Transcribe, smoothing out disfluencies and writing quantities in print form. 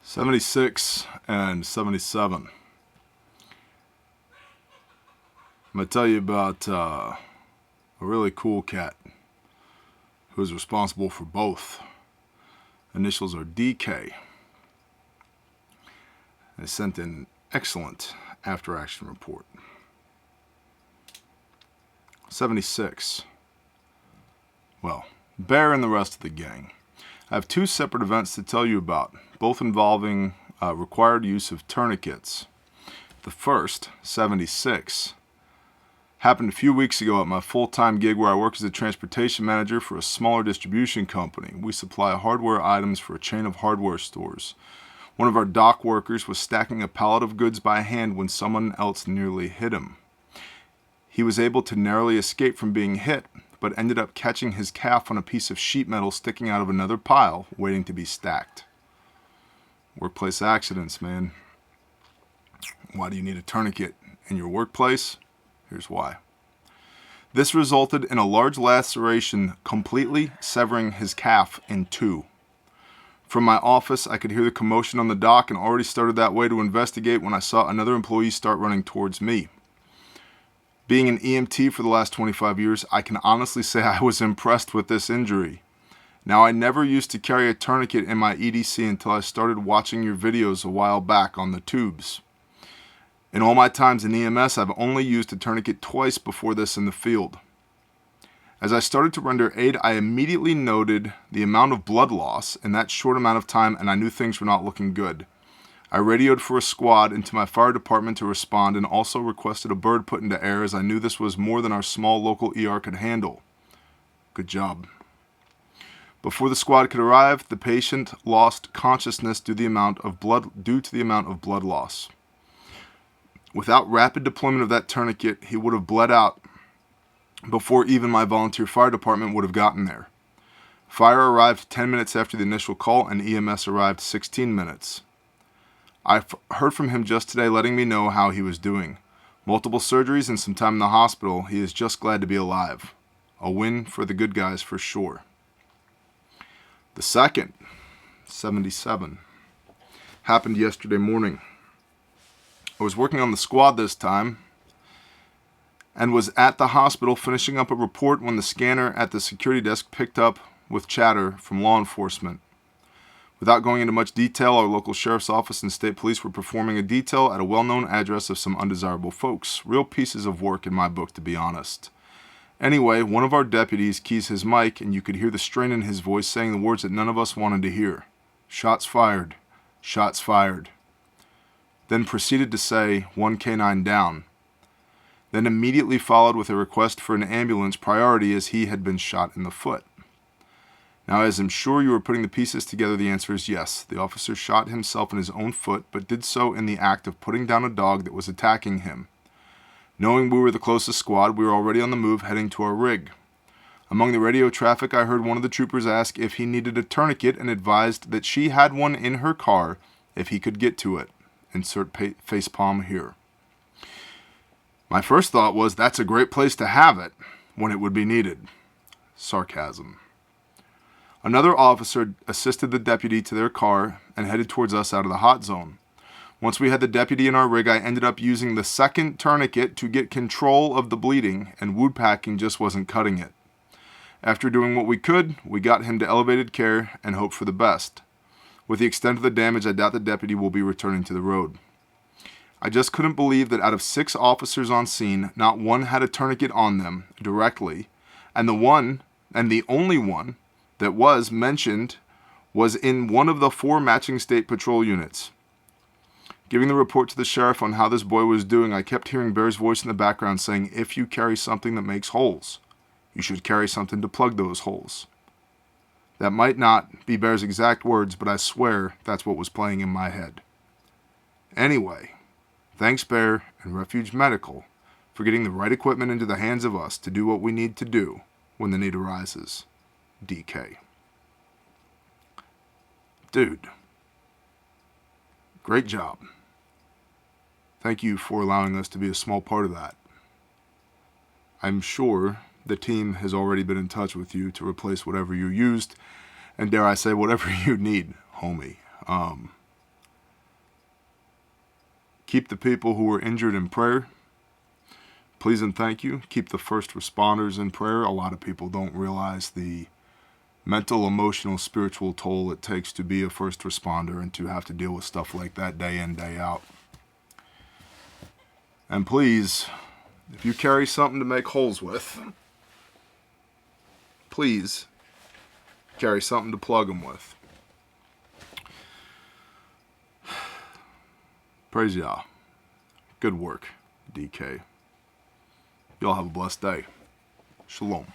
76 and 77. I'm going to tell you about a really cool cat who is responsible for both. Initials are DK. They sent an excellent after-action report. 76. Well, Bear and the rest of the gang. I have two separate events to tell you about, both involving required use of tourniquets. The first, 76, happened a few weeks ago at my full-time gig where I work as a transportation manager for a smaller distribution company. We supply hardware items for a chain of hardware stores. One of our dock workers was stacking a pallet of goods by hand when someone else nearly hit him. He was able to narrowly escape from being hit, but ended up catching his calf on a piece of sheet metal sticking out of another pile, waiting to be stacked. Workplace accidents, man. Why do you need a tourniquet in your workplace? Here's why. This resulted in a large laceration, completely severing his calf in two. From my office, I could hear the commotion on the dock and already started that way to investigate when I saw another employee start running towards me. Being an EMT for the last 25 years, I can honestly say I was impressed with this injury. Now, I never used to carry a tourniquet in my EDC until I started watching your videos a while back on the tubes. In all my times in EMS, I've only used a tourniquet twice before this in the field. As I started to render aid, I immediately noted the amount of blood loss in that short amount of time, and I knew things were not looking good. I radioed for a squad into my fire department to respond and also requested a bird put into air as I knew this was more than our small local ER could handle. Good job. Before the squad could arrive, the patient lost consciousness due to the amount of blood loss. Without rapid deployment of that tourniquet, he would have bled out before even my volunteer fire department would have gotten there. Fire arrived 10 minutes after the initial call and EMS arrived 16 minutes. I heard from him just today letting me know how he was doing. Multiple surgeries and some time in the hospital. He is just glad to be alive. A win for the good guys for sure. The second, 77, happened yesterday morning. I was working on the squad this time and was at the hospital finishing up a report when the scanner at the security desk picked up with chatter from law enforcement. Without going into much detail, our local sheriff's office and state police were performing a detail at a well-known address of some undesirable folks. Real pieces of work in my book, to be honest. Anyway, one of our deputies keys his mic, and you could hear the strain in his voice saying the words that none of us wanted to hear. Shots fired. Shots fired. Then proceeded to say, 1 canine down. Then immediately followed with a request for an ambulance priority as he had been shot in the foot. Now, as I'm sure you are putting the pieces together, the answer is yes. The officer shot himself in his own foot, but did so in the act of putting down a dog that was attacking him. Knowing we were the closest squad, we were already on the move heading to our rig. Among the radio traffic, I heard one of the troopers ask if he needed a tourniquet and advised that she had one in her car if he could get to it. Insert facepalm here. My first thought was, that's a great place to have it when it would be needed. Sarcasm. Another officer assisted the deputy to their car and headed towards us out of the hot zone. Once we had the deputy in our rig, I ended up using the second tourniquet to get control of the bleeding, and wound packing just wasn't cutting it. After doing what we could, we got him to elevated care and hoped for the best. With the extent of the damage, I doubt the deputy will be returning to the road. I just couldn't believe that out of 6 officers on scene, not one had a tourniquet on them directly, and the only one that was mentioned was in one of the 4 matching state patrol units. Giving the report to the sheriff on how this boy was doing, I kept hearing Bear's voice in the background saying, if you carry something that makes holes, you should carry something to plug those holes. That might not be Bear's exact words, but I swear that's what was playing in my head. Anyway, thanks Bear and Refuge Medical for getting the right equipment into the hands of us to do what we need to do when the need arises. DK. Dude, great job. Thank you for allowing us to be a small part of that. I'm sure the team has already been in touch with you to replace whatever you used, and dare I say, whatever you need, homie. Keep the people who are injured in prayer. Please and thank you. Keep the first responders in prayer. A lot of people don't realize the mental, emotional, spiritual toll it takes to be a first responder and to have to deal with stuff like that day in, day out. And please, if you carry something to make holes with, please carry something to plug them with. Praise Yah. Good work, DK. Y'all have a blessed day. Shalom.